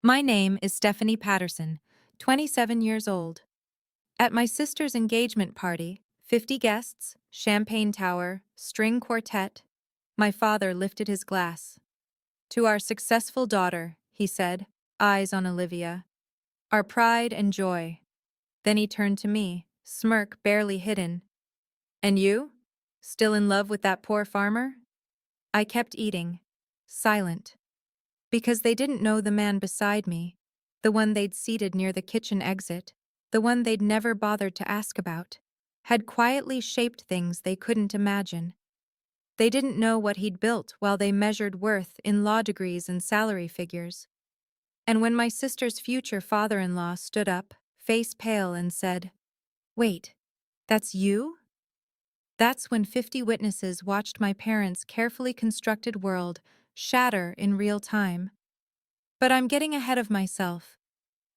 My name is Stephanie Patterson, 27 years old. At my sister's engagement party, 50 guests, champagne tower, string quartet, my father lifted his glass. To our successful daughter, he said, eyes on Olivia. Our pride and joy. Then he turned to me, smirk barely hidden. And you? Still in love with that poor farmer? I kept eating, silent. Because they didn't know the man beside me, the one they'd seated near the kitchen exit, the one they'd never bothered to ask about, had quietly shaped things they couldn't imagine. They didn't know what he'd built while they measured worth in law degrees and salary figures. And when my sister's future father-in-law stood up, face pale, and said, "Wait, that's you?" That's when 50 witnesses watched my parents' carefully constructed world shatter in real time. But I'm getting ahead of myself.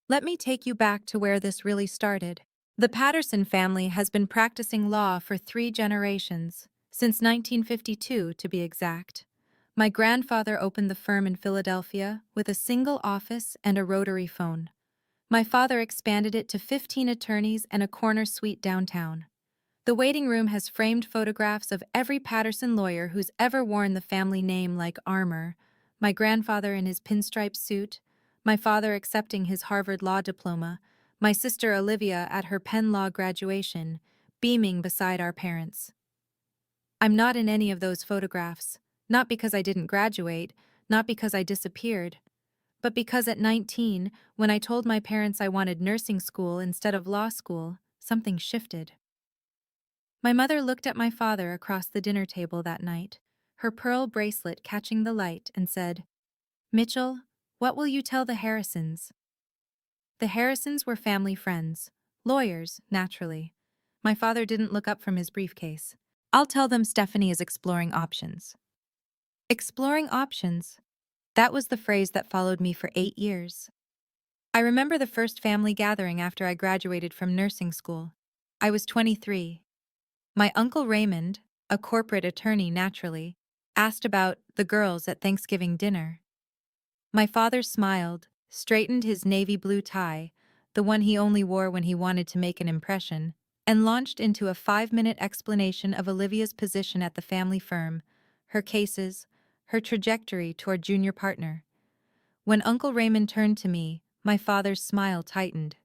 Let me take you back to where this really started. The Patterson family has been practicing law for 3 generations, since 1952 to be exact. My grandfather opened the firm in Philadelphia with a single office and a rotary phone. My father expanded it to 15 attorneys and a corner suite downtown. The waiting room has framed photographs of every Patterson lawyer who's ever worn the family name like armor. My grandfather in his pinstripe suit, my father accepting his Harvard Law diploma, my sister Olivia at her Penn Law graduation, beaming beside our parents. I'm not in any of those photographs, not because I didn't graduate, not because I disappeared, but because at 19, when I told my parents I wanted nursing school instead of law school, something shifted. My mother looked at my father across the dinner table that night, her pearl bracelet catching the light, and said, "Mitchell, what will you tell the Harrisons?" The Harrisons were family friends, lawyers, naturally. My father didn't look up from his briefcase. "I'll tell them Stephanie is exploring options." Exploring options. That was the phrase that followed me for 8 years. I remember the first family gathering after I graduated from nursing school. I was 23. My Uncle Raymond, a corporate attorney naturally, asked about the girls at Thanksgiving dinner. My father smiled, straightened his navy blue tie, the one he only wore when he wanted to make an impression, and launched into a 5-minute explanation of Olivia's position at the family firm, her cases, her trajectory toward junior partner. When Uncle Raymond turned to me, my father's smile tightened.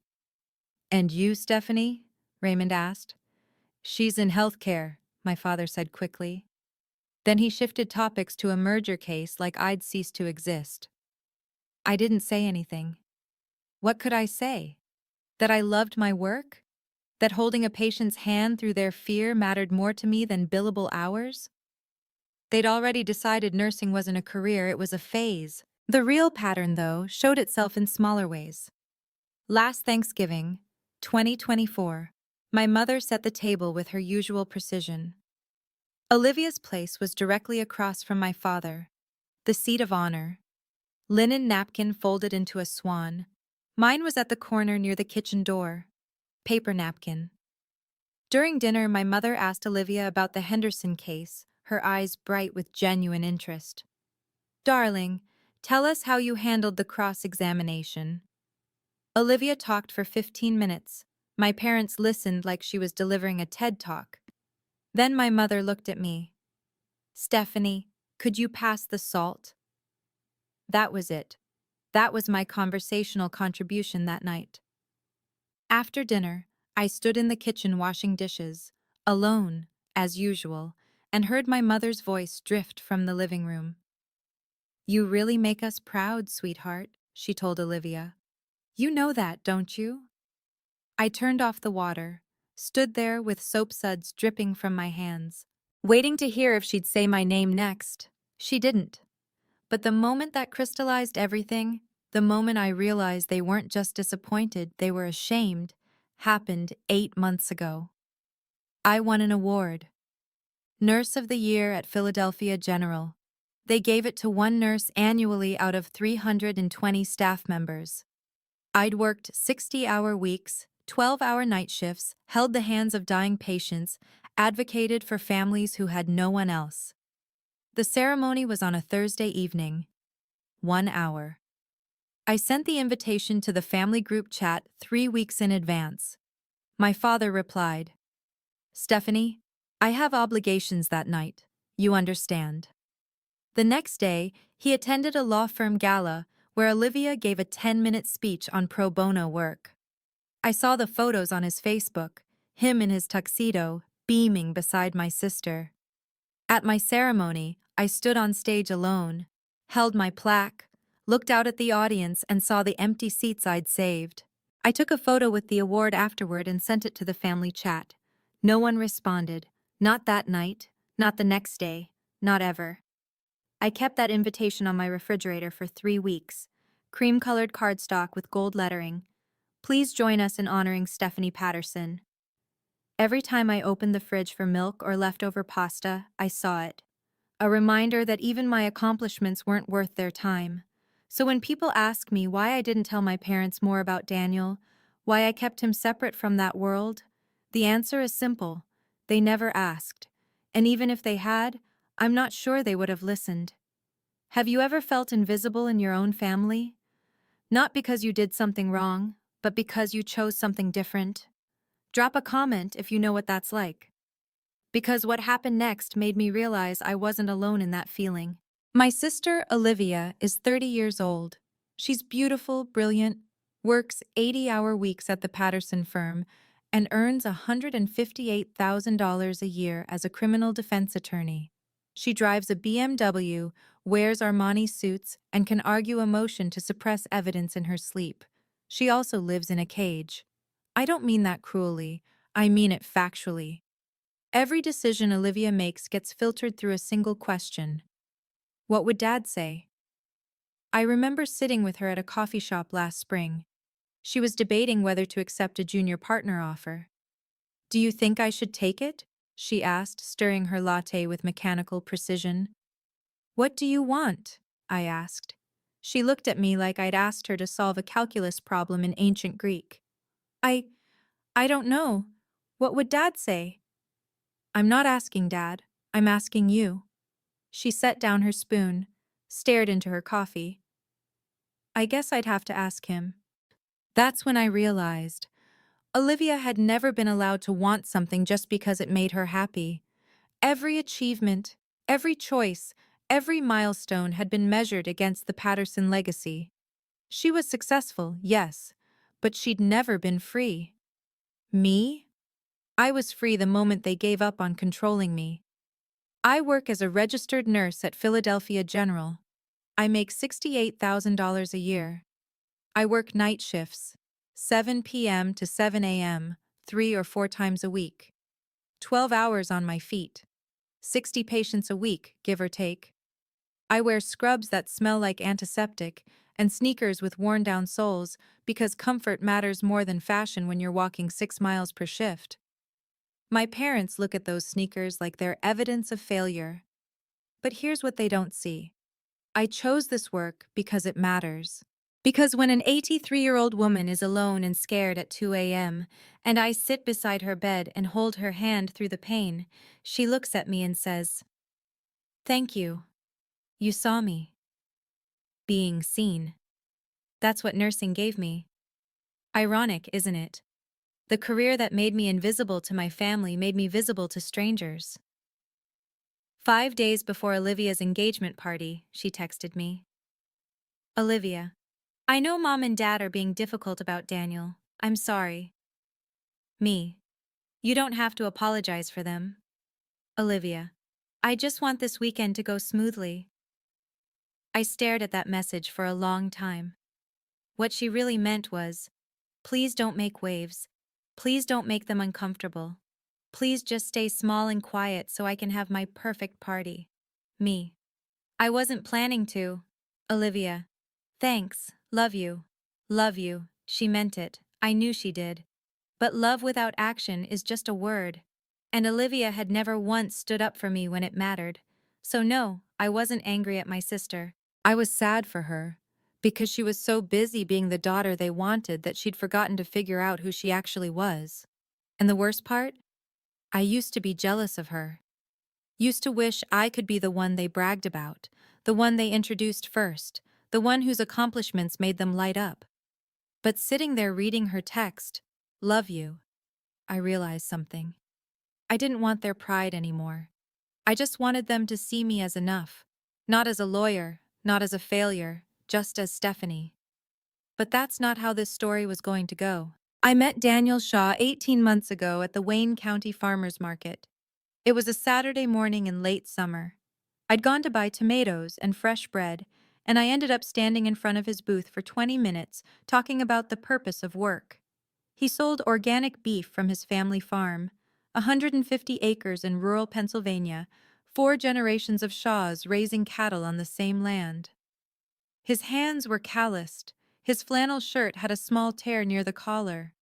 "And you, Stephanie?" Raymond asked. "She's in healthcare," my father said quickly. Then he shifted topics to a merger case like I'd ceased to exist. I didn't say anything. What could I say? That I loved my work? That holding a patient's hand through their fear mattered more to me than billable hours? They'd already decided nursing wasn't a career, it was a phase. The real pattern, though, showed itself in smaller ways. Last Thanksgiving, 2024, my mother set the table with her usual precision. Olivia's place was directly across from my father, the seat of honor. Linen napkin folded into a swan. Mine was at the corner near the kitchen door. Paper napkin. During dinner, my mother asked Olivia about the Henderson case, her eyes bright with genuine interest. "Darling, tell us how you handled the cross-examination." Olivia talked for 15 minutes. My parents listened like she was delivering a TED Talk. Then my mother looked at me. "Stephanie, could you pass the salt?" That was it. That was my conversational contribution that night. After dinner, I stood in the kitchen washing dishes, alone, as usual, and heard my mother's voice drift from the living room. "You really make us proud, sweetheart," she told Olivia. "You know that, don't you?" I turned off the water, stood there with soap suds dripping from my hands, waiting to hear if she'd say my name next. She didn't. But the moment that crystallized everything, the moment I realized they weren't just disappointed, they were ashamed, happened 8 months ago. I won an award. Nurse of the Year at Philadelphia General. They gave it to one nurse annually out of 320 staff members. I'd worked 60-hour weeks, 12-hour night shifts, held the hands of dying patients, advocated for families who had no one else. The ceremony was on a Thursday evening. 1 hour. I sent the invitation to the family group chat 3 weeks in advance. My father replied, "Stephanie, I have obligations that night. You understand." The next day, he attended a law firm gala where Olivia gave a 10-minute speech on pro bono work. I saw the photos on his Facebook, him in his tuxedo, beaming beside my sister. At my ceremony, I stood on stage alone, held my plaque, looked out at the audience and saw the empty seats I'd saved. I took a photo with the award afterward and sent it to the family chat. No one responded. Not that night, not the next day, not ever. I kept that invitation on my refrigerator for 3 weeks. Cream-colored cardstock with gold lettering. Please join us in honoring Stephanie Patterson. Every time I opened the fridge for milk or leftover pasta, I saw it. A reminder that even my accomplishments weren't worth their time. So when people ask me why I didn't tell my parents more about Daniel, why I kept him separate from that world, the answer is simple. They never asked. And even if they had, I'm not sure they would have listened. Have you ever felt invisible in your own family? Not because you did something wrong, but because you chose something different? Drop a comment if you know what that's like. Because what happened next made me realize I wasn't alone in that feeling. My sister, Olivia, is 30 years old. She's beautiful, brilliant, works 80-hour weeks at the Patterson firm, and earns $158,000 a year as a criminal defense attorney. She drives a BMW, wears Armani suits, and can argue a motion to suppress evidence in her sleep. She also lives in a cage. I don't mean that cruelly, I mean it factually. Every decision Olivia makes gets filtered through a single question. What would Dad say? I remember sitting with her at a coffee shop last spring. She was debating whether to accept a junior partner offer. "Do you think I should take it?" she asked, stirring her latte with mechanical precision. "What do you want?" I asked. She looked at me like I'd asked her to solve a calculus problem in ancient Greek. I don't know. What would Dad say?" "I'm not asking Dad. I'm asking you." She set down her spoon, stared into her coffee. "I guess I'd have to ask him." That's when I realized Olivia had never been allowed to want something just because it made her happy. Every achievement, every choice, every milestone had been measured against the Patterson legacy. She was successful, yes, but she'd never been free. Me? I was free the moment they gave up on controlling me. I work as a registered nurse at Philadelphia General. I make $68,000 a year. I work night shifts, 7 p.m. to 7 a.m., 3 or 4 times a week. 12 hours on my feet. 60 patients a week, give or take. I wear scrubs that smell like antiseptic and sneakers with worn-down soles because comfort matters more than fashion when you're walking 6 miles per shift. My parents look at those sneakers like they're evidence of failure. But here's what they don't see. I chose this work because it matters. Because when an 83-year-old woman is alone and scared at 2 a.m., and I sit beside her bed and hold her hand through the pain, she looks at me and says, "Thank you. You saw me." Being seen. That's what nursing gave me. Ironic, isn't it? The career that made me invisible to my family made me visible to strangers. 5 days before Olivia's engagement party, she texted me. "Olivia, I know Mom and Dad are being difficult about Daniel. I'm sorry." Me. "You don't have to apologize for them." Olivia. "I just want this weekend to go smoothly." I stared at that message for a long time. What she really meant was, please don't make waves. Please don't make them uncomfortable. Please just stay small and quiet so I can have my perfect party. Me. "I wasn't planning to." Olivia. "Thanks, love you." Love you, she meant it, I knew she did. But love without action is just a word. And Olivia had never once stood up for me when it mattered. So no, I wasn't angry at my sister. I was sad for her, because she was so busy being the daughter they wanted that she'd forgotten to figure out who she actually was. And the worst part? I used to be jealous of her. Used to wish I could be the one they bragged about, the one they introduced first, the one whose accomplishments made them light up. But sitting there reading her text, "Love you," I realized something. I didn't want their pride anymore. I just wanted them to see me as enough. Not as a lawyer, not as a failure, just as Stephanie. But that's not how this story was going to go. I met Daniel Shaw 18 months ago at the Wayne County Farmers Market. It was a Saturday morning in late summer. I'd gone to buy tomatoes and fresh bread, and I ended up standing in front of his booth for 20 minutes talking about the purpose of work. He sold organic beef from his family farm, 150 acres in rural Pennsylvania, 4 generations of Shaws raising cattle on the same land. His hands were calloused. His flannel shirt had a small tear near the collar.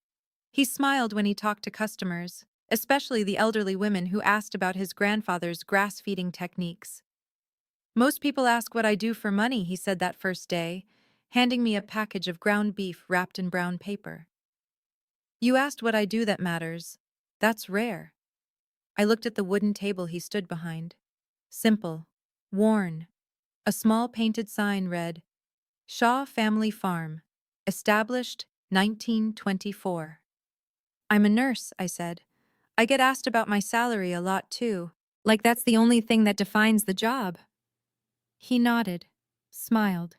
He smiled when he talked to customers, especially the elderly women who asked about his grandfather's grass-feeding techniques. "Most people ask what I do for money," he said that first day, handing me a package of ground beef wrapped in brown paper. "You asked what I do that matters. That's rare." I looked at the wooden table he stood behind. Simple. Worn. A small painted sign read, "Shaw Family Farm. Established 1924. "I'm a nurse," I said. "I get asked about my salary a lot too. Like that's the only thing that defines the job." He nodded, smiled.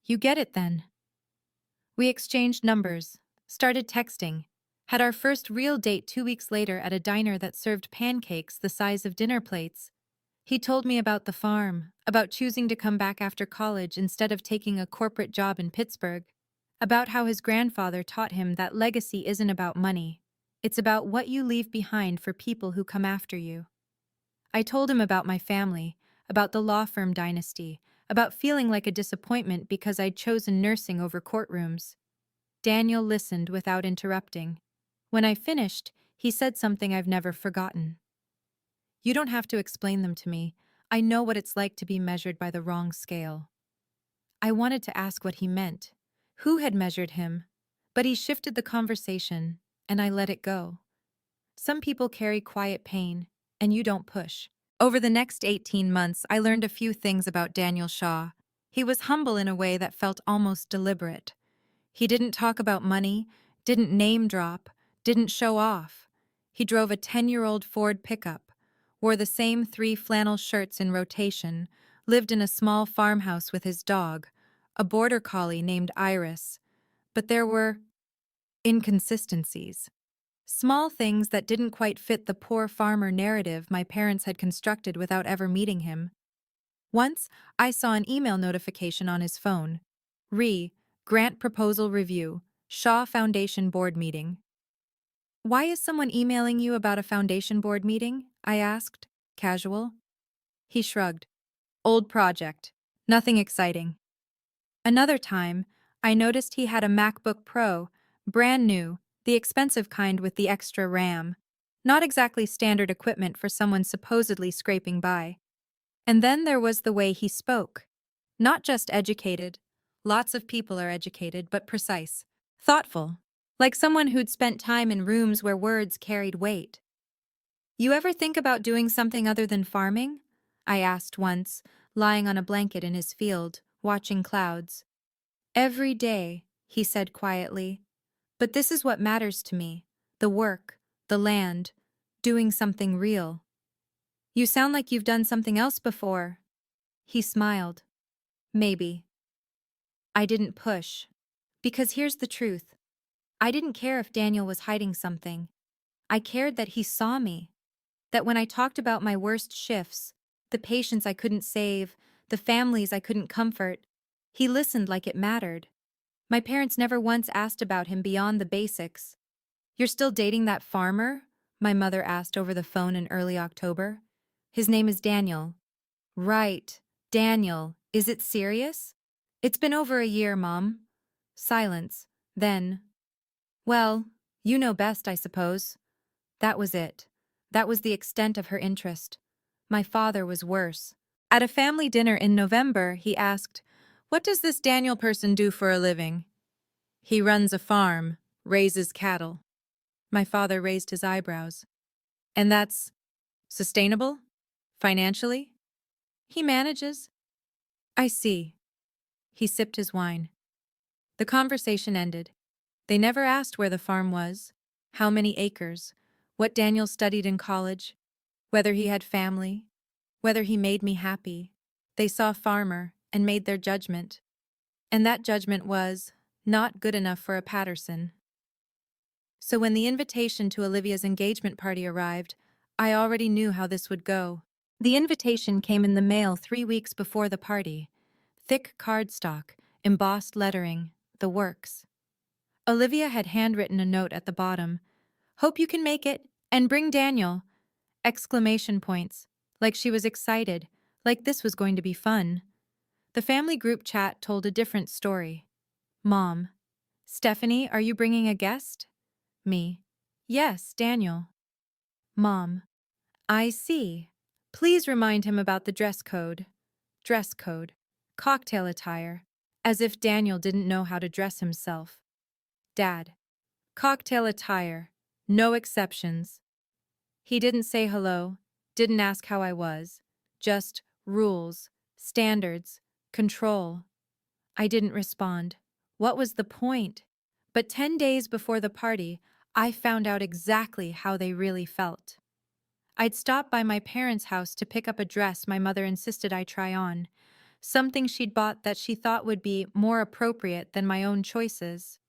"You get it then." We exchanged numbers, started texting, had our first real date 2 weeks later at a diner that served pancakes the size of dinner plates. He told me about the farm, about choosing to come back after college instead of taking a corporate job in Pittsburgh, about how his grandfather taught him that legacy isn't about money. It's about what you leave behind for people who come after you. I told him about my family, about the law firm dynasty, about feeling like a disappointment because I'd chosen nursing over courtrooms. Daniel listened without interrupting. When I finished, he said something I've never forgotten. "You don't have to explain them to me. I know what it's like to be measured by the wrong scale." I wanted to ask what he meant. Who had measured him? But he shifted the conversation, and I let it go. Some people carry quiet pain, and you don't push. Over the next 18 months, I learned a few things about Daniel Shaw. He was humble in a way that felt almost deliberate. He didn't talk about money, didn't name drop, didn't show off. He drove a 10-year-old Ford pickup, wore the same 3 flannel shirts in rotation, lived in a small farmhouse with his dog, a border collie named Iris. But there were inconsistencies. Small things that didn't quite fit the poor farmer narrative my parents had constructed without ever meeting him. Once, I saw an email notification on his phone. Grant Proposal Review, Shaw Foundation Board Meeting. "Why is someone emailing you about a foundation board meeting?" I asked, casual. He shrugged. "Old project. Nothing exciting." Another time, I noticed he had a MacBook Pro, brand new, the expensive kind with the extra RAM. Not exactly standard equipment for someone supposedly scraping by. And then there was the way he spoke. Not just educated. Lots of people are educated, but precise. Thoughtful. Like someone who'd spent time in rooms where words carried weight. "You ever think about doing something other than farming?" I asked once, lying on a blanket in his field, watching clouds. "Every day," he said quietly. "But this is what matters to me. The work, the land, doing something real." "You sound like you've done something else before." He smiled. "Maybe." I didn't push. Because here's the truth. I didn't care if Daniel was hiding something. I cared that he saw me. That when I talked about my worst shifts, the patients I couldn't save, the families I couldn't comfort, he listened like it mattered. My parents never once asked about him beyond the basics. "You're still dating that farmer?" my mother asked over the phone in early October. "His name is Daniel." "Right, Daniel. Is it serious?" "It's been over a year, Mom." Silence. Then, "Well, you know best, I suppose." That was it. That was the extent of her interest. My father was worse. At a family dinner in November, he asked, "What does this Daniel person do for a living?" "He runs a farm, raises cattle." My father raised his eyebrows. "And that's sustainable? Financially?" "He manages." "I see." He sipped his wine. The conversation ended. They never asked where the farm was, how many acres, what Daniel studied in college, whether he had family, whether he made me happy. They saw farmer and made their judgment. And that judgment was not good enough for a Patterson. So when the invitation to Olivia's engagement party arrived, I already knew how this would go. The invitation came in the mail 3 weeks before the party. Thick cardstock, embossed lettering, the works. Olivia had handwritten a note at the bottom. "Hope you can make it, and bring Daniel!" Exclamation points, like she was excited, like this was going to be fun. The family group chat told a different story. Mom: "Stephanie, are you bringing a guest?" Me: "Yes, Daniel." Mom: "I see. Please remind him about the dress code." Dress code. Cocktail attire. As if Daniel didn't know how to dress himself. Dad: "Cocktail attire. No exceptions." He didn't say hello, didn't ask how I was. Just rules, standards, control. I didn't respond. What was the point? But 10 days before the party, I found out exactly how they really felt. I'd stopped by my parents' house to pick up a dress my mother insisted I try on, something she'd bought that she thought would be more appropriate than my own choices.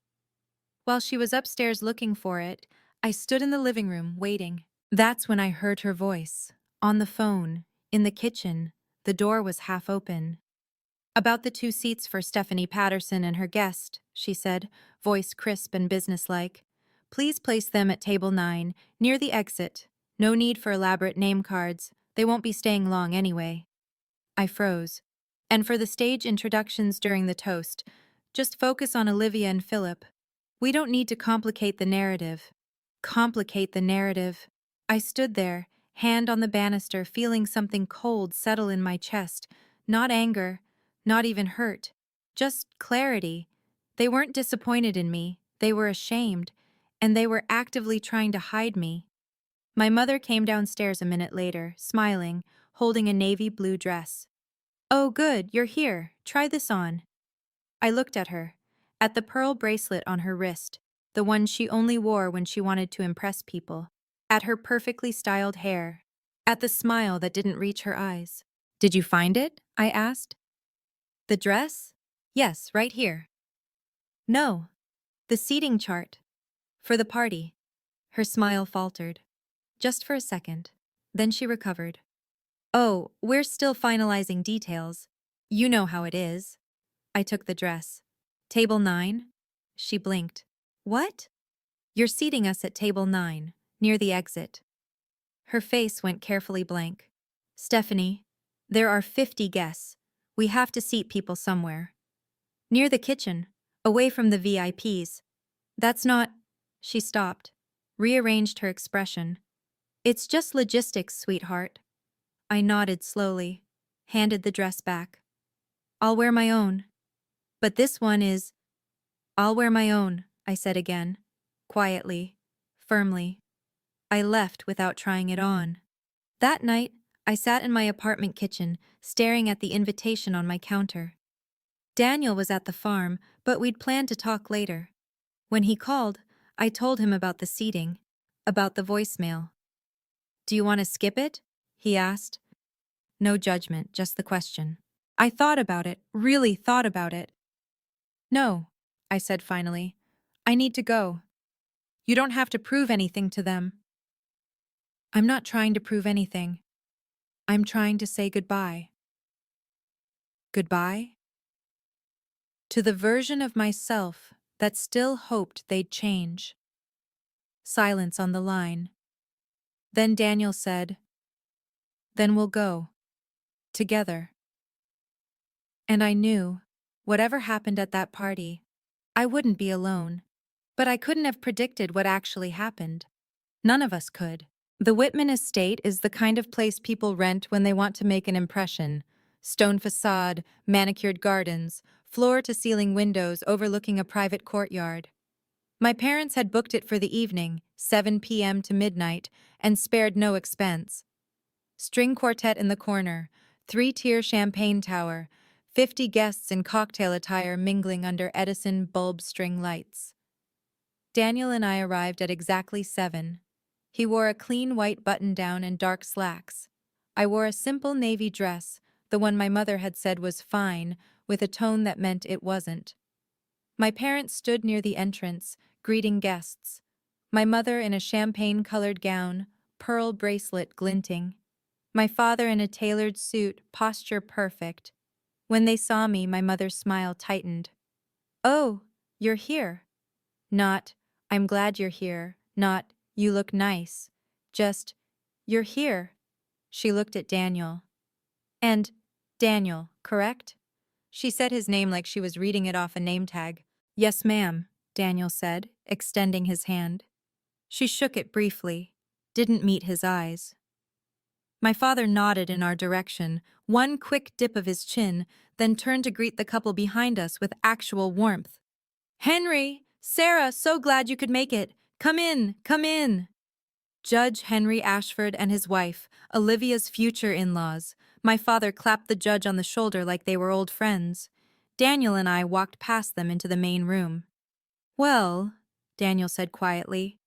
While she was upstairs looking for it, I stood in the living room waiting. That's when I heard her voice. On the phone, in the kitchen, the door was half open. "About the 2 seats for Stephanie Patterson and her guest," she said, voice crisp and businesslike. "Please place them at table 9, near the exit. No need for elaborate name cards. They won't be staying long anyway." I froze. "And for the stage introductions during the toast, just focus on Olivia and Philip. We don't need to complicate the narrative." Complicate the narrative. I stood there, hand on the banister, feeling something cold settle in my chest. Not anger, not even hurt. Just clarity. They weren't disappointed in me, they were ashamed, and they were actively trying to hide me. My mother came downstairs a minute later, smiling, holding a navy blue dress. "Oh good, you're here. Try this on." I looked at her, at the pearl bracelet on her wrist, the one she only wore when she wanted to impress people, at her perfectly styled hair, at the smile that didn't reach her eyes. "Did you find it?" I asked. "The dress?" "Yes, right here." "No. The seating chart. For the party." Her smile faltered. Just for a second. Then she recovered. "Oh, we're still finalizing details. You know how it is." I took the dress. "Table 9? She blinked. "What?" "You're seating us at table 9, near the exit." Her face went carefully blank. "Stephanie, there are 50 guests. We have to seat people somewhere. Near the kitchen, away from the VIPs. That's not—" She stopped, rearranged her expression. "It's just logistics, sweetheart." I nodded slowly, handed the dress back. "I'll wear my own." "But this one is—" "I'll wear my own," I said again, quietly, firmly. I left without trying it on. That night, I sat in my apartment kitchen, staring at the invitation on my counter. Daniel was at the farm, but we'd planned to talk later. When he called, I told him about the seating, about the voicemail. "Do you want to skip it?" he asked. No judgment, just the question. I thought about it, really thought about it. "No," I said finally. "I need to go. You don't have to prove anything to them." "I'm not trying to prove anything. I'm trying to say goodbye." Goodbye? To the version of myself that still hoped they'd change. Silence on the line. Then Daniel said, "Then we'll go. Together." And I knew, whatever happened at that party, I wouldn't be alone. But I couldn't have predicted what actually happened. None of us could. The Whitman estate is the kind of place people rent when they want to make an impression. Stone facade, manicured gardens, floor-to-ceiling windows overlooking a private courtyard. My parents had booked it for the evening, 7 p.m. to midnight, and spared no expense. String quartet in the corner, 3-tier champagne tower, 50 guests in cocktail attire mingling under Edison bulb string lights. Daniel and I arrived at exactly 7. He wore a clean white button-down and dark slacks. I wore a simple navy dress, the one my mother had said was fine, with a tone that meant it wasn't. My parents stood near the entrance, greeting guests. My mother in a champagne-colored gown, pearl bracelet glinting. My father in a tailored suit, posture perfect. When they saw me, my mother's smile tightened. "Oh, you're here." Not, "I'm glad you're here," not, "You look nice." Just, "You're here." She looked at Daniel. And, "Daniel, correct?" She said his name like she was reading it off a name tag. "Yes, ma'am," Daniel said, extending his hand. She shook it briefly, didn't meet his eyes. My father nodded in our direction, one quick dip of his chin, then turned to greet the couple behind us with actual warmth. "Henry! Sarah, so glad you could make it! Come in, come in!" Judge Henry Ashford and his wife, Olivia's future in-laws. My father clapped the judge on the shoulder like they were old friends. Daniel and I walked past them into the main room. "Well," Daniel said quietly,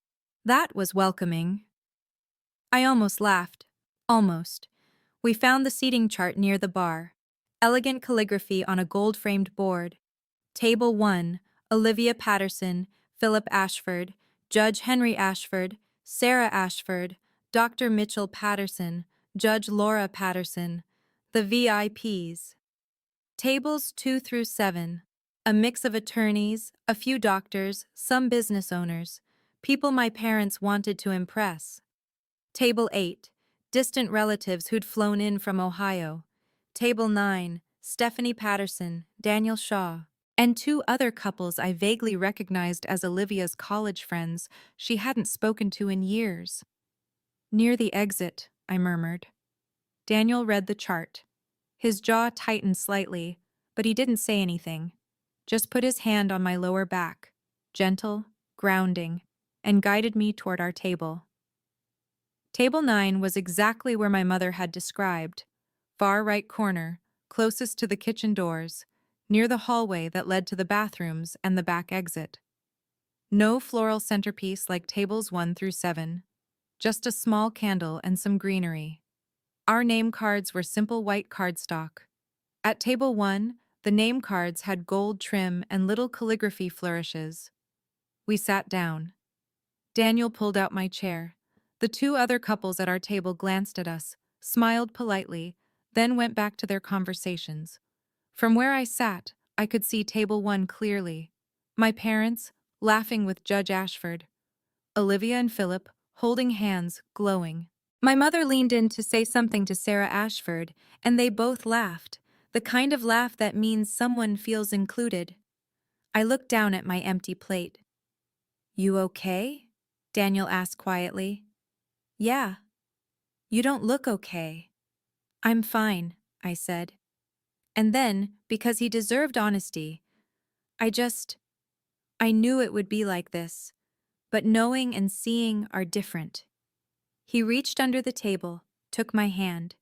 "that was welcoming." I almost laughed. Almost. We found the seating chart near the bar. Elegant calligraphy on a gold-framed board. Table 1, Olivia Patterson, Philip Ashford, Judge Henry Ashford, Sarah Ashford, Dr. Mitchell Patterson, Judge Laura Patterson. The VIPs. Tables 2 through 7. A mix of attorneys, a few doctors, some business owners. People my parents wanted to impress. Table 8. Distant relatives who'd flown in from Ohio. Table 9. Stephanie Patterson, Daniel Shaw, and 2 other couples I vaguely recognized as Olivia's college friends she hadn't spoken to in years. "Near the exit," I murmured. Daniel read the chart. His jaw tightened slightly, but he didn't say anything. Just put his hand on my lower back, gentle, grounding, and guided me toward our table. Table 9 was exactly where my mother had described. Far right corner, closest to the kitchen doors, near the hallway that led to the bathrooms and the back exit. No floral centerpiece like tables 1 through 7. Just a small candle and some greenery. Our name cards were simple white cardstock. At table 1, the name cards had gold trim and little calligraphy flourishes. We sat down. Daniel pulled out my chair. The 2 other couples at our table glanced at us, smiled politely, then went back to their conversations. From where I sat, I could see table 1 clearly. My parents, laughing with Judge Ashford. Olivia and Philip, holding hands, glowing. My mother leaned in to say something to Sarah Ashford, and they both laughed, the kind of laugh that means someone feels included. I looked down at my empty plate. "You okay?" Daniel asked quietly. "Yeah." "You don't look okay." "I'm fine," I said. And then, because he deserved honesty, I knew it would be like this. But knowing and seeing are different. He reached under the table, took my hand,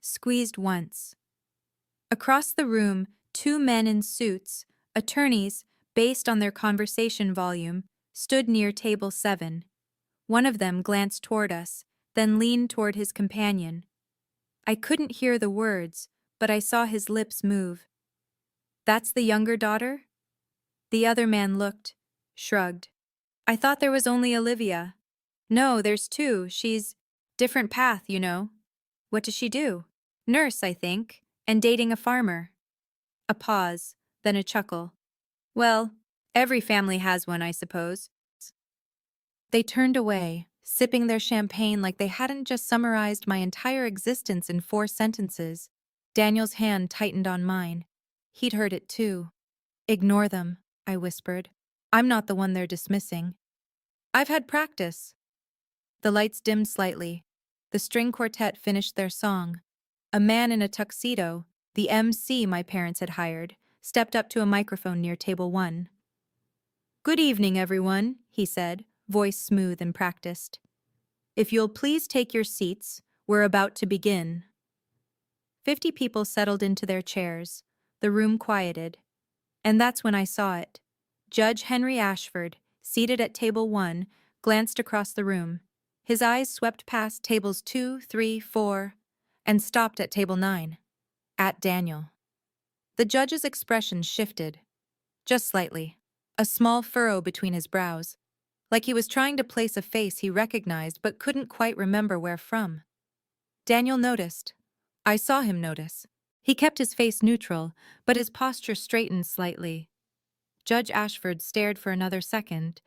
squeezed once. Across the room, 2 men in suits, attorneys, based on their conversation volume, stood near table 7. One of them glanced toward us, then leaned toward his companion. I couldn't hear the words, but I saw his lips move. "That's the younger daughter?" The other man looked, shrugged. "I thought there was only Olivia." "No, there's 2. She's different path, you know." "What does she do?" "Nurse, I think, and dating a farmer." A pause, then a chuckle. "Well, every family has one, I suppose." They turned away, sipping their champagne like they hadn't just summarized my entire existence in 4 sentences. Daniel's hand tightened on mine. He'd heard it too. "Ignore them," I whispered. "I'm not the one they're dismissing." "I've had practice." The lights dimmed slightly. The string quartet finished their song. A man in a tuxedo, the MC my parents had hired, stepped up to a microphone near table 1. "Good evening, everyone," he said, voice smooth and practiced. "If you'll please take your seats, we're about to begin." 50 people settled into their chairs. The room quieted. And that's when I saw it. Judge Henry Ashford, seated at table 1, glanced across the room. His eyes swept past tables 2, 3, 4, and stopped at table 9. At Daniel. The judge's expression shifted. Just slightly. A small furrow between his brows. Like he was trying to place a face he recognized but couldn't quite remember where from. Daniel noticed. I saw him notice. He kept his face neutral, but his posture straightened slightly. Judge Ashford stared for another second,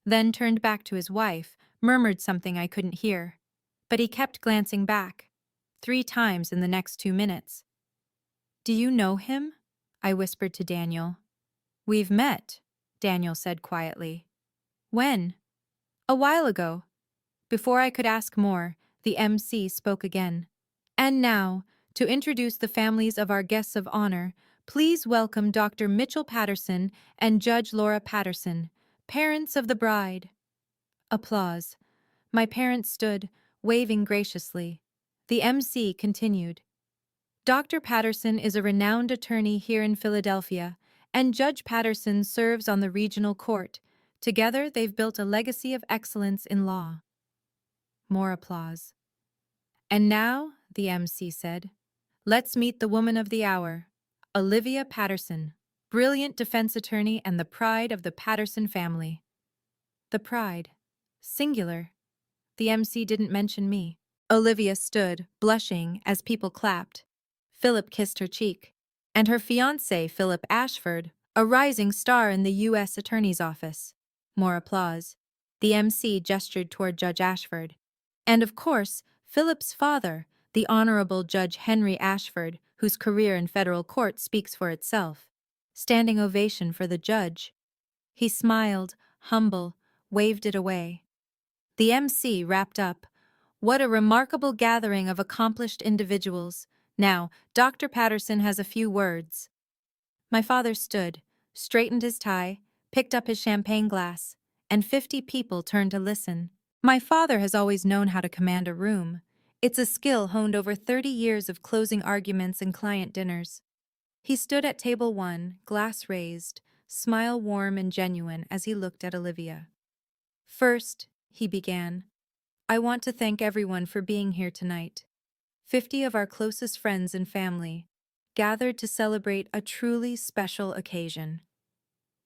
then turned back to his wife, murmured something I couldn't hear. But he kept glancing back. 3 times in the next 2 minutes. "Do you know him?" I whispered to Daniel. "We've met," Daniel said quietly. "When?" "A while ago." Before I could ask more, the MC spoke again. "And now, to introduce the families of our guests of honor, please welcome Dr. Mitchell Patterson and Judge Laura Patterson, parents of the bride." Applause. My parents stood, waving graciously. The MC continued. "Dr. Patterson is a renowned attorney here in Philadelphia, and Judge Patterson serves on the regional court. Together, they've built a legacy of excellence in law." More applause. "And now," the MC said, "let's meet the woman of the hour, Olivia Patterson, brilliant defense attorney and the pride of the Patterson family." The pride. Singular. The MC didn't mention me. Olivia stood, blushing, as people clapped. Philip kissed her cheek. And her fiancé, Philip Ashford, a rising star in the U.S. Attorney's Office. More applause. The MC gestured toward Judge Ashford. And of course, Philip's father, the Honorable Judge Henry Ashford, whose career in federal court speaks for itself. Standing ovation for the judge. He smiled, humble, waved it away. The MC wrapped up. "What a remarkable gathering of accomplished individuals. Now, Dr. Patterson has a few words." My father stood, straightened his tie, picked up his champagne glass, and 50 people turned to listen. My father has always known how to command a room. It's a skill honed over 30 years of closing arguments and client dinners. He stood at table 1, glass raised, smile warm and genuine as he looked at Olivia. "First," he began, "I want to thank everyone for being here tonight. 50 of our closest friends and family, gathered to celebrate a truly special occasion."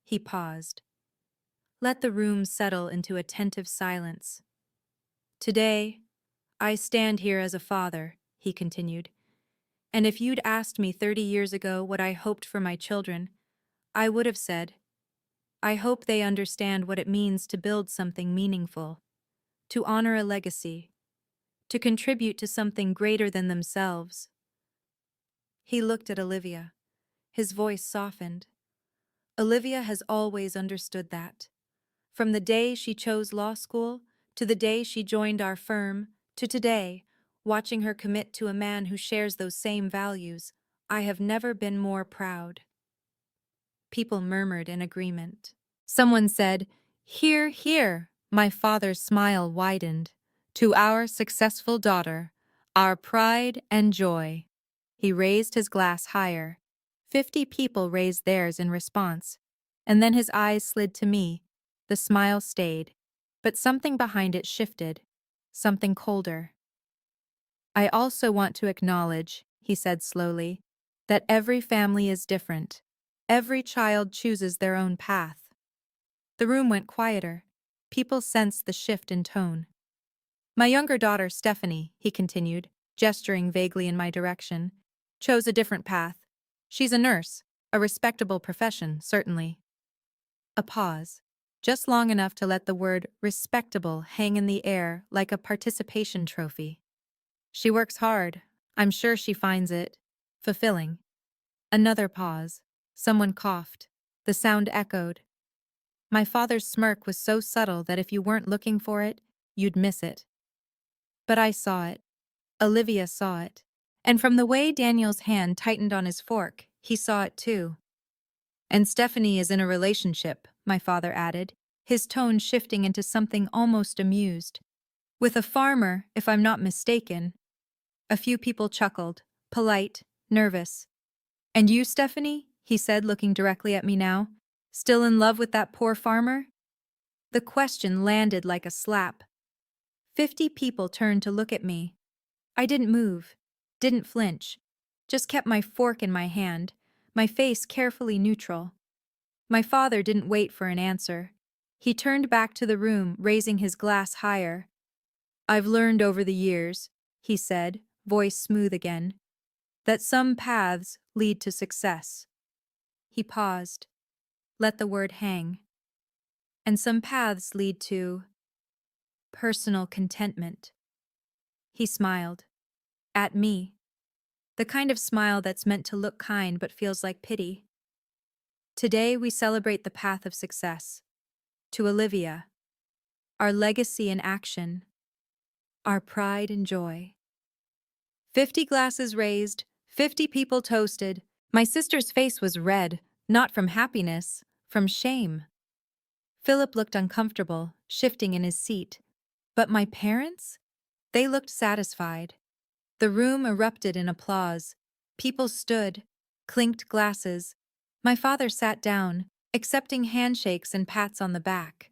He paused. Let the room settle into attentive silence. "Today, I stand here as a father," he continued. "And if you'd asked me 30 years ago what I hoped for my children, I would have said, I hope they understand what it means to build something meaningful, to honor a legacy, to contribute to something greater than themselves." He looked at Olivia. His voice softened. Olivia has always understood that. From the day she chose law school, to the day she joined our firm, to today, watching her commit to a man who shares those same values, I have never been more proud. People murmured in agreement. Someone said, "Hear, hear." My father's smile widened. "To our successful daughter, our pride and joy." He raised his glass higher. 50 people raised theirs in response. And then his eyes slid to me. The smile stayed, but something behind it shifted, something colder. "I also want to acknowledge," he said slowly, "that every family is different. Every child chooses their own path." The room went quieter. People sensed the shift in tone. "My younger daughter, Stephanie," he continued, gesturing vaguely in my direction, "chose a different path. She's a nurse, a respectable profession, certainly." A pause, just long enough to let the word respectable hang in the air like a participation trophy. "She works hard. I'm sure she finds it fulfilling." Another pause. Someone coughed. The sound echoed. My father's smirk was so subtle that if you weren't looking for it, you'd miss it. But I saw it. Olivia saw it. And from the way Daniel's hand tightened on his fork, he saw it too. "And Stephanie is in a relationship," my father added, his tone shifting into something almost amused. "With a farmer, if I'm not mistaken." A few people chuckled, polite, nervous. And you, Stephanie? He said, looking directly at me now. Still in love with that poor farmer? The question landed like a slap. 50 people turned to look at me. I didn't move, didn't flinch, just kept my fork in my hand, my face carefully neutral. My father didn't wait for an answer. He turned back to the room, raising his glass higher. I've learned over the years, he said, voice smooth again, that some paths lead to success. He paused, let the word hang. And some paths lead to personal contentment. He smiled. At me. The kind of smile that's meant to look kind but feels like pity. Today we celebrate the path of success. To Olivia, our legacy in action, our pride and joy. 50 glasses raised, 50 people toasted. My sister's face was red, not from happiness, from shame. Philip looked uncomfortable, shifting in his seat. But my parents? They looked satisfied. The room erupted in applause. People stood, clinked glasses. My father sat down, accepting handshakes and pats on the back.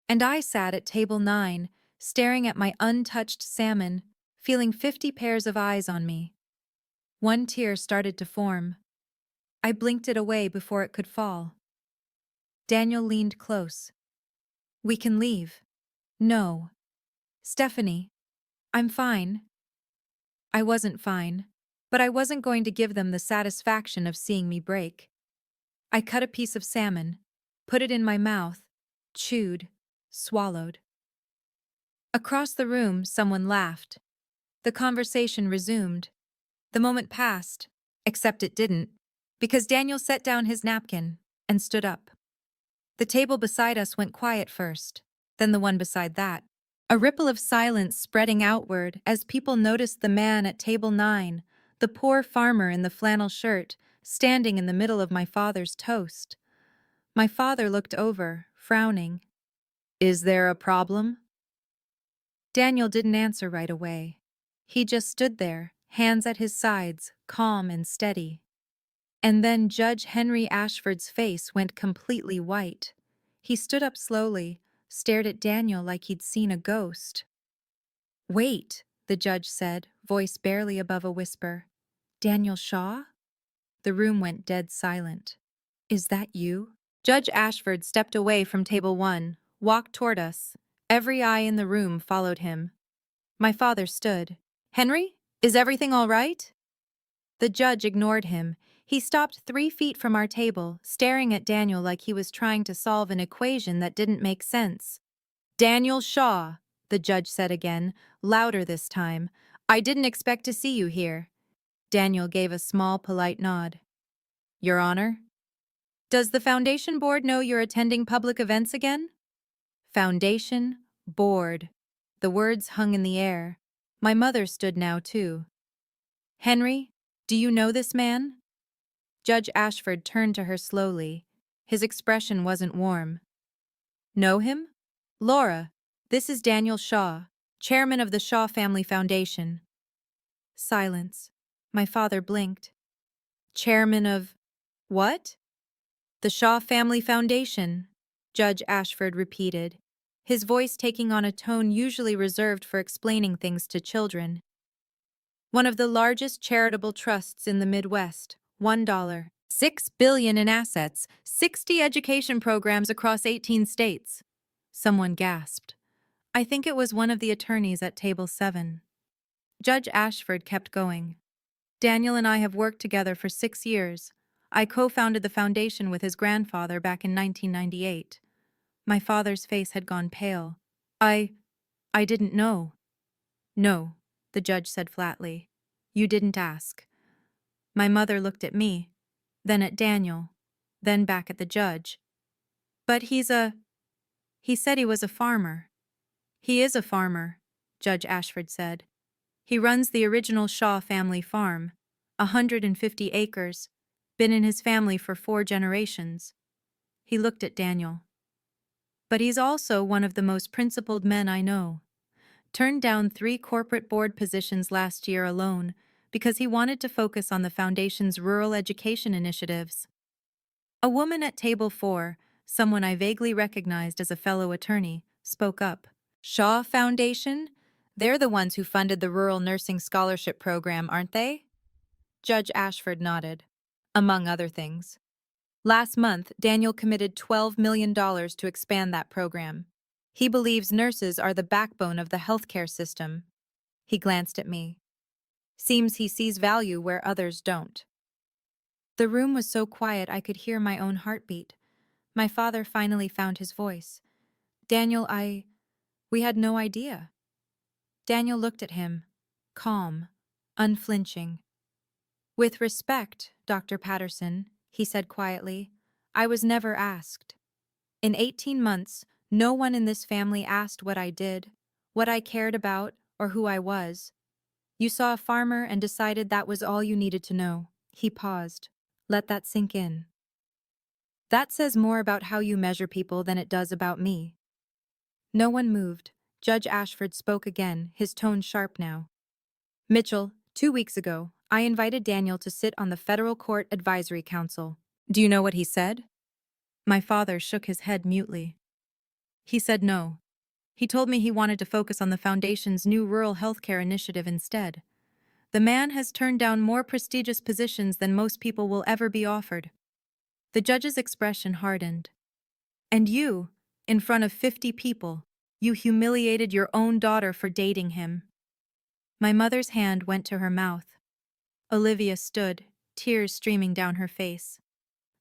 And I sat at table 9, staring at my untouched salmon, feeling 50 pairs of eyes on me. One tear started to form. I blinked it away before it could fall. Daniel leaned close. We can leave. No. Stephanie, I'm fine. I wasn't fine, but I wasn't going to give them the satisfaction of seeing me break. I cut a piece of salmon, put it in my mouth, chewed, swallowed. Across the room, someone laughed. The conversation resumed. The moment passed, except it didn't, because Daniel set down his napkin and stood up. The table beside us went quiet first, then the one beside that. A ripple of silence spreading outward as people noticed the man at table 9, the poor farmer in the flannel shirt, standing in the middle of my father's toast. My father looked over, frowning. Is there a problem? Daniel didn't answer right away. He just stood there, hands at his sides, calm and steady. And then Judge Henry Ashford's face went completely white. He stood up slowly, stared at Daniel like he'd seen a ghost. Wait, the judge said, voice barely above a whisper. Daniel Shaw? The room went dead silent. Is that you? Judge Ashford stepped away from table 1, walked toward us. Every eye in the room followed him. My father stood. Henry, is everything all right? The judge ignored him. He stopped 3 feet from our table, staring at Daniel like he was trying to solve an equation that didn't make sense. Daniel Shaw, the judge said again, louder this time. I didn't expect to see you here. Daniel gave a small, polite nod. Your Honor? Does the Foundation Board know you're attending public events again? Foundation, Board. The words hung in the air. My mother stood now, too. Henry, do you know this man? Judge Ashford turned to her slowly. His expression wasn't warm. Know him? Laura, this is Daniel Shaw, chairman of the Shaw Family Foundation. Silence. My father blinked. Chairman of what? The Shaw Family Foundation, Judge Ashford repeated, his voice taking on a tone usually reserved for explaining things to children. One of the largest charitable trusts in the Midwest, $1, $6 billion in assets, 60 education programs across 18 states. Someone gasped. I think it was one of the attorneys at table 7. Judge Ashford kept going. Daniel and I have worked together for 6 years. I co-founded the foundation with his grandfather back in 1998. My father's face had gone pale. I didn't know. No, the judge said flatly. You didn't ask. My mother looked at me, then at Daniel, then back at the judge. But he said he was a farmer. He is a farmer, Judge Ashford said. He runs the original Shaw family farm, 150 acres, been in his family for 4 generations. He looked at Daniel. But he's also one of the most principled men I know. Turned down 3 corporate board positions last year alone because he wanted to focus on the Foundation's rural education initiatives. A woman at table 4, someone I vaguely recognized as a fellow attorney, spoke up. Shaw Foundation? They're the ones who funded the Rural Nursing Scholarship Program, aren't they? Judge Ashford nodded. Among other things. Last month, Daniel committed $12 million to expand that program. He believes nurses are the backbone of the healthcare system. He glanced at me. Seems he sees value where others don't. The room was so quiet I could hear my own heartbeat. My father finally found his voice. Daniel, we had no idea. Daniel looked at him, calm, unflinching. With respect, Dr. Patterson, he said quietly, I was never asked. In 18 months, no one in this family asked what I did, what I cared about, or who I was. You saw a farmer and decided that was all you needed to know. He paused. Let that sink in. That says more about how you measure people than it does about me. No one moved. Judge Ashford spoke again, his tone sharp now. Mitchell, 2 weeks ago, I invited Daniel to sit on the Federal Court Advisory Council. Do you know what he said? My father shook his head mutely. He said no. He told me he wanted to focus on the Foundation's new rural healthcare initiative instead. The man has turned down more prestigious positions than most people will ever be offered. The judge's expression hardened. And you, in front of 50 people, you humiliated your own daughter for dating him. My mother's hand went to her mouth. Olivia stood, tears streaming down her face.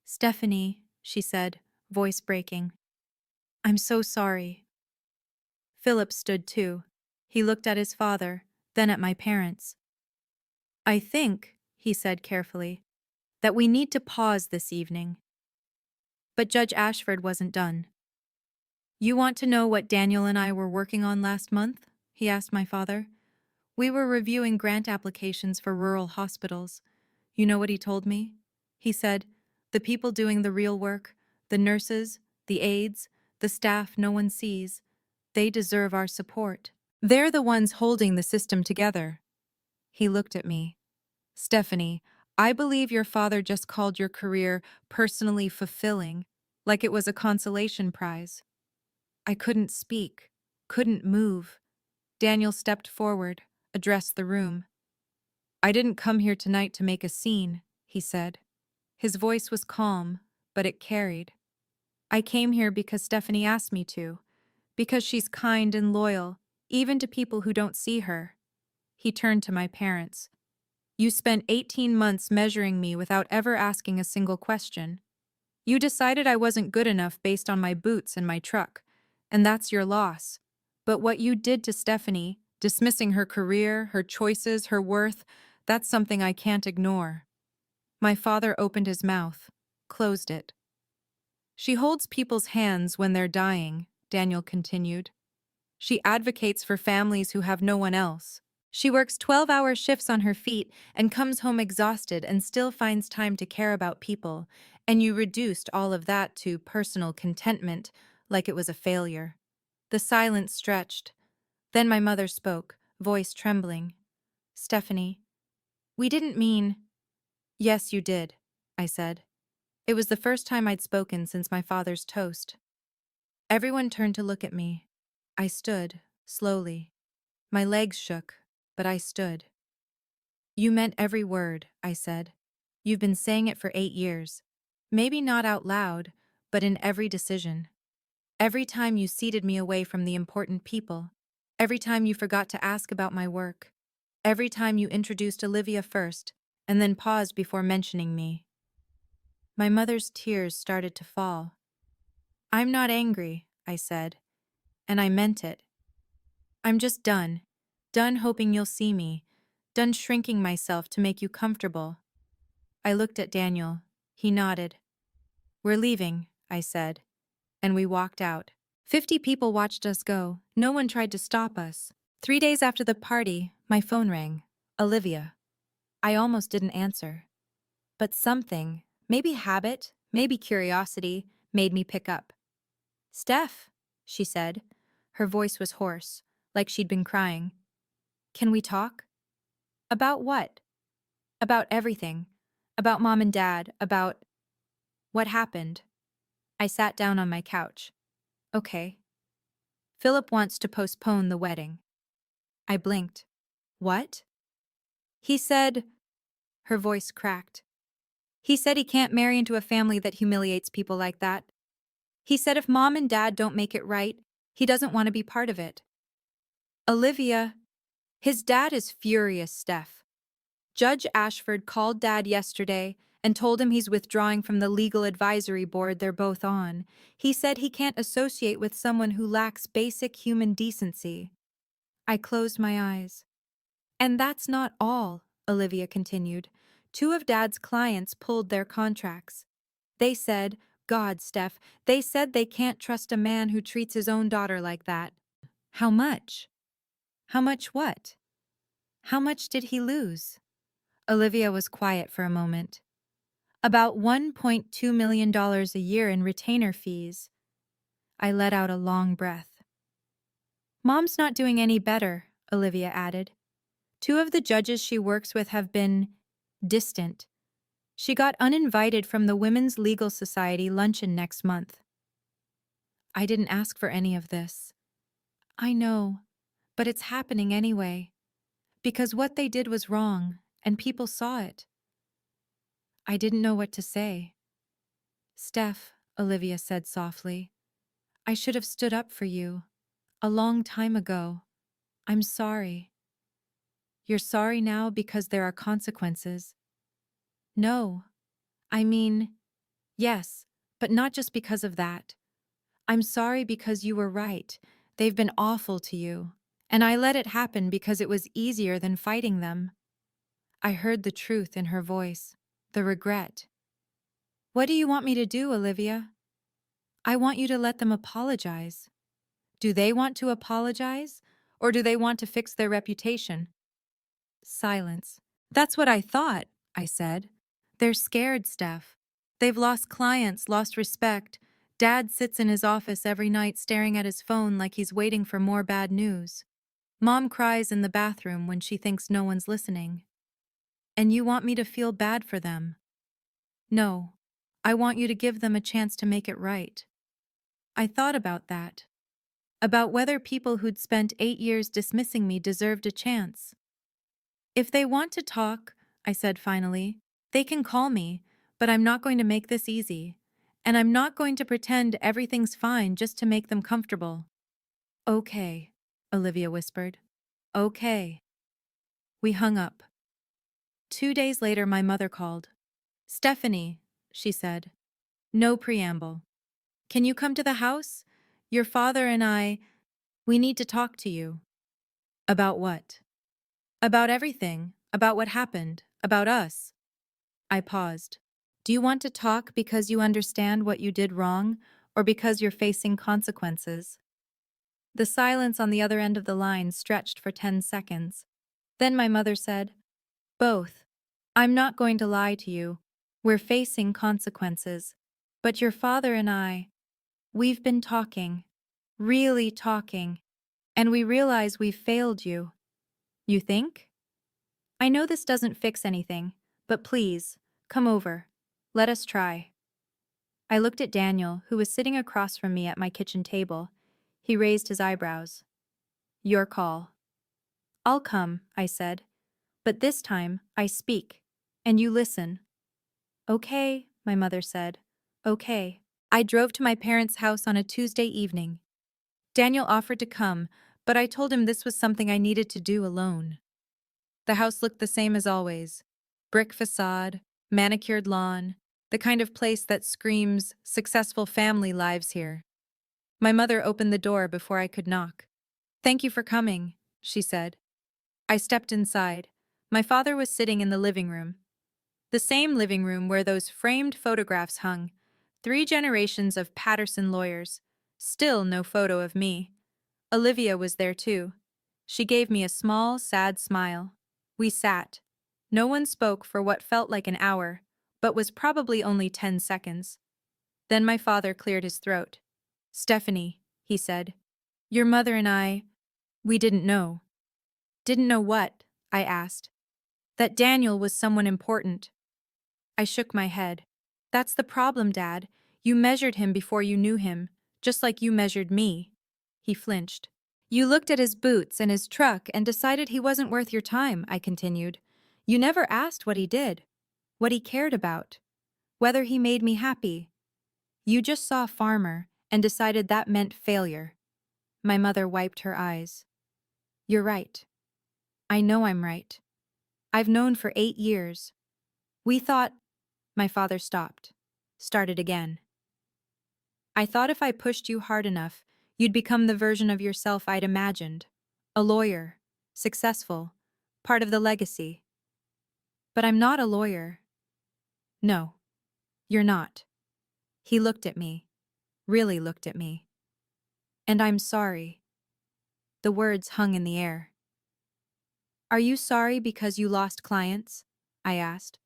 Stephanie, she said, voice breaking. I'm so sorry. Philip stood too. He looked at his father, then at my parents. I think, he said carefully, that we need to pause this evening. But Judge Ashford wasn't done. You want to know what Daniel and I were working on last month? He asked my father. We were reviewing grant applications for rural hospitals. You know what he told me? He said, the people doing the real work, the nurses, the aides, the staff no one sees, they deserve our support. They're the ones holding the system together. He looked at me. Stephanie, I believe your father just called your career personally fulfilling, like it was a consolation prize. I couldn't speak, couldn't move. Daniel stepped forward, addressed the room. I didn't come here tonight to make a scene, he said. His voice was calm, but it carried. I came here because Stephanie asked me to, because she's kind and loyal, even to people who don't see her. He turned to my parents. You spent 18 months measuring me without ever asking a single question. You decided I wasn't good enough based on my boots and my truck, and that's your loss. But what you did to Stephanie, dismissing her career, her choices, her worth, that's something I can't ignore. My father opened his mouth, closed it. She holds people's hands when they're dying, Daniel continued. She advocates for families who have no one else. She works 12-hour shifts on her feet and comes home exhausted and still finds time to care about people, and you reduced all of that to personal contentment, like it was a failure. The silence stretched. Then my mother spoke, voice trembling. Stephanie, we didn't mean... Yes, you did, I said. It was the first time I'd spoken since my father's toast. Everyone turned to look at me. I stood, slowly. My legs shook, but I stood. You meant every word, I said. You've been saying it for 8 years. Maybe not out loud, but in every decision. Every time you seated me away from the important people. Every time you forgot to ask about my work. Every time you introduced Olivia first, and then paused before mentioning me. My mother's tears started to fall. I'm not angry, I said, and I meant it. I'm just done. Done hoping you'll see me. Done shrinking myself to make you comfortable. I looked at Daniel. He nodded. We're leaving, I said, and we walked out. 50 people watched us go. No one tried to stop us. 3 days after the party, my phone rang. Olivia. I almost didn't answer. But something, maybe habit, maybe curiosity, made me pick up. Steph, she said. Her voice was hoarse, like she'd been crying. Can we talk? About what? About everything. About mom and dad, about what happened. I sat down on my couch. Okay. Philip wants to postpone the wedding. I blinked. What? He said, her voice cracked. He said he can't marry into a family that humiliates people like that. He said if mom and dad don't make it right, he doesn't want to be part of it. Olivia, his dad is furious, Steph. Judge Ashford called Dad yesterday and told him he's withdrawing from the legal advisory board they're both on. He said he can't associate with someone who lacks basic human decency. I closed my eyes. And that's not all, Olivia continued. Two of Dad's clients pulled their contracts. They said, God, Steph, they said they can't trust a man who treats his own daughter like that. How much? How much what? How much did he lose? Olivia was quiet for a moment. About $1.2 million a year in retainer fees. I let out a long breath. Mom's not doing any better, Olivia added. Two of the judges she works with have been distant. She got uninvited from the Women's Legal Society luncheon next month. I didn't ask for any of this. I know, but it's happening anyway. Because what they did was wrong, and people saw it. I didn't know what to say. Steph, Olivia said softly, I should have stood up for you. A long time ago. I'm sorry. You're sorry now because there are consequences. No. I mean, yes, but not just because of that. I'm sorry because you were right. They've been awful to you. And I let it happen because it was easier than fighting them. I heard the truth in her voice, the regret. What do you want me to do, Olivia? I want you to let them apologize. Do they want to apologize, or do they want to fix their reputation? Silence. That's what I thought, I said. They're scared, Steph. They've lost clients, lost respect. Dad sits in his office every night staring at his phone like he's waiting for more bad news. Mom cries in the bathroom when she thinks no one's listening. And you want me to feel bad for them? No. I want you to give them a chance to make it right. I thought about that. About whether people who'd spent 8 years dismissing me deserved a chance. If they want to talk, I said finally, they can call me, but I'm not going to make this easy. And I'm not going to pretend everything's fine just to make them comfortable. Okay, Olivia whispered. Okay. We hung up. 2 days later, my mother called. Stephanie, she said. No preamble. Can you come to the house? Your father and we need to talk to you. About what? About everything. About what happened. About us. I paused. Do you want to talk because you understand what you did wrong, or because you're facing consequences? The silence on the other end of the line stretched for 10 seconds. Then my mother said, Both. I'm not going to lie to you. We're facing consequences. But your father and we've been talking. Really talking. And we realize we've failed you. You think? I know this doesn't fix anything, but please, come over. Let us try. I looked at Daniel, who was sitting across from me at my kitchen table. He raised his eyebrows. Your call. I'll come, I said. But this time, I speak. And you listen. Okay, my mother said. Okay. I drove to my parents' house on a Tuesday evening. Daniel offered to come, but I told him this was something I needed to do alone. The house looked the same as always. Brick facade, manicured lawn, the kind of place that screams successful family lives here. My mother opened the door before I could knock. Thank you for coming, she said. I stepped inside. My father was sitting in the living room. The same living room where those framed photographs hung. 3 generations of Patterson lawyers. Still no photo of me. Olivia was there too. She gave me a small, sad smile. We sat. No one spoke for what felt like an hour, but was probably only 10 seconds. Then my father cleared his throat. Stephanie, he said, your mother and we didn't know. Didn't know what? I asked. That Daniel was someone important. I shook my head. That's the problem, Dad. You measured him before you knew him, just like you measured me. He flinched. You looked at his boots and his truck and decided he wasn't worth your time, I continued. You never asked what he did, what he cared about, whether he made me happy. You just saw a farmer and decided that meant failure. My mother wiped her eyes. You're right. I know I'm right. I've known for 8 years. We thought. My father stopped. Started again. I thought if I pushed you hard enough, you'd become the version of yourself I'd imagined. A lawyer. Successful. Part of the legacy. But I'm not a lawyer. No. You're not. He looked at me. Really looked at me. And I'm sorry. The words hung in the air. Are you sorry because you lost clients? I asked.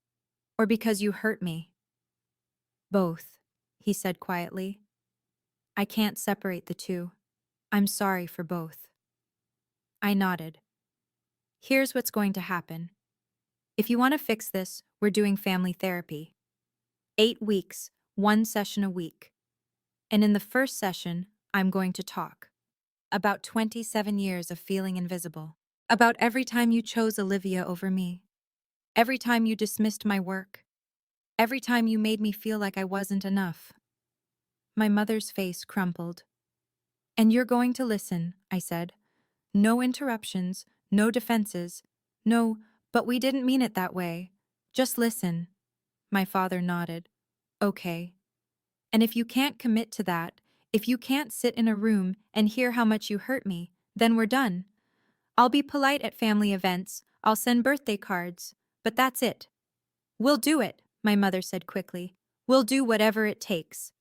Or because you hurt me? Both, he said quietly. I can't separate the two. I'm sorry for both. I nodded. Here's what's going to happen. If you want to fix this, we're doing family therapy. 8 weeks, 1 session a week. And in the first session, I'm going to talk about 27 years of feeling invisible. About every time you chose Olivia over me. Every time you dismissed my work. Every time you made me feel like I wasn't enough. My mother's face crumpled. And you're going to listen, I said. No interruptions, no defenses. No, but we didn't mean it that way. Just listen. My father nodded. Okay. And if you can't commit to that, if you can't sit in a room and hear how much you hurt me, then we're done. I'll be polite at family events, I'll send birthday cards, but that's it. We'll do it, my mother said quickly. We'll do whatever it takes.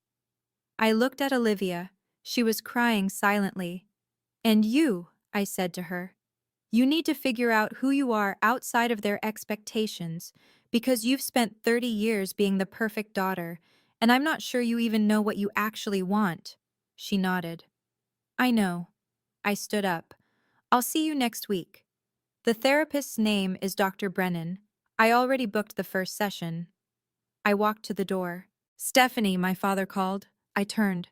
I looked at Olivia. She was crying silently. And you, I said to her, you need to figure out who you are outside of their expectations, because you've spent 30 years being the perfect daughter, and I'm not sure you even know what you actually want. She nodded. I know. I stood up. I'll see you next week. The therapist's name is Dr. Brennan. I already booked the first session. I walked to the door. Stephanie, my father called. I turned.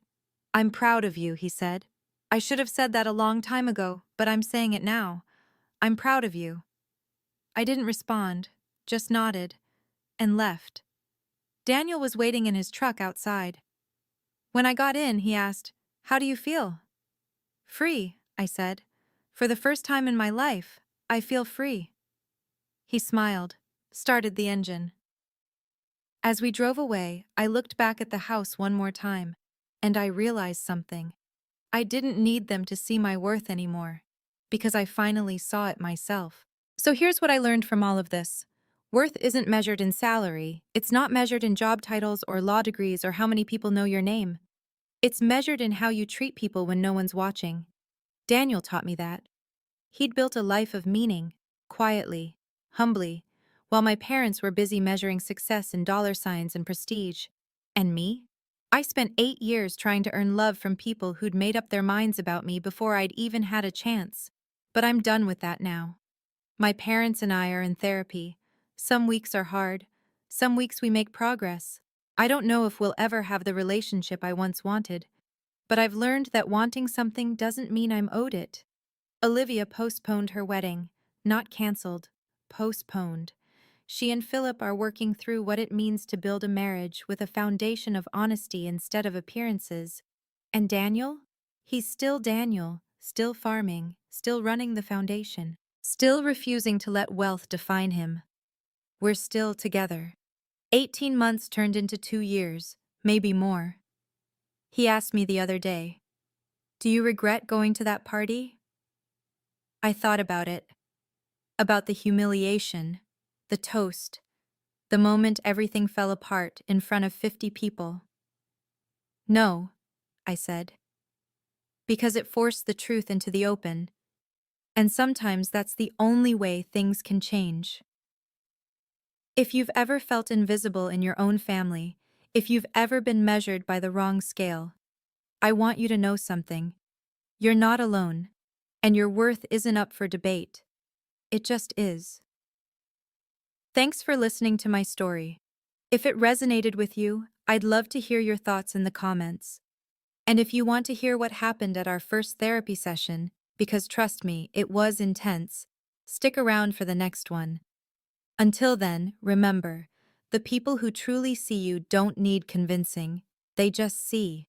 I'm proud of you, he said. I should have said that a long time ago, but I'm saying it now. I'm proud of you. I didn't respond, just nodded, and left. Daniel was waiting in his truck outside. When I got in, he asked, How do you feel? Free, I said. For the first time in my life, I feel free. He smiled, started the engine. As we drove away, I looked back at the house one more time, and I realized something. I didn't need them to see my worth anymore, because I finally saw it myself. So here's what I learned from all of this. Worth isn't measured in salary, it's not measured in job titles or law degrees or how many people know your name. It's measured in how you treat people when no one's watching. Daniel taught me that. He'd built a life of meaning, quietly, humbly, while my parents were busy measuring success in dollar signs and prestige. And me? I spent 8 years trying to earn love from people who'd made up their minds about me before I'd even had a chance. But I'm done with that now. My parents and I are in therapy. Some weeks are hard. Some weeks we make progress. I don't know if we'll ever have the relationship I once wanted, but I've learned that wanting something doesn't mean I'm owed it. Olivia postponed her wedding, not canceled, postponed. She and Philip are working through what it means to build a marriage with a foundation of honesty instead of appearances. And Daniel? He's still Daniel, still farming, still running the foundation, still refusing to let wealth define him. We're still together. 18 months turned into 2 years, maybe more. He asked me the other day, Do you regret going to that party? I thought about it. About the humiliation, the toast, the moment everything fell apart in front of 50 people. No, I said. Because it forced the truth into the open, and sometimes that's the only way things can change. If you've ever felt invisible in your own family, if you've ever been measured by the wrong scale, I want you to know something. You're not alone, and your worth isn't up for debate. It just is. Thanks for listening to my story. If it resonated with you, I'd love to hear your thoughts in the comments. And if you want to hear what happened at our first therapy session, because trust me, it was intense, stick around for the next one. Until then, remember, the people who truly see you don't need convincing, they just see.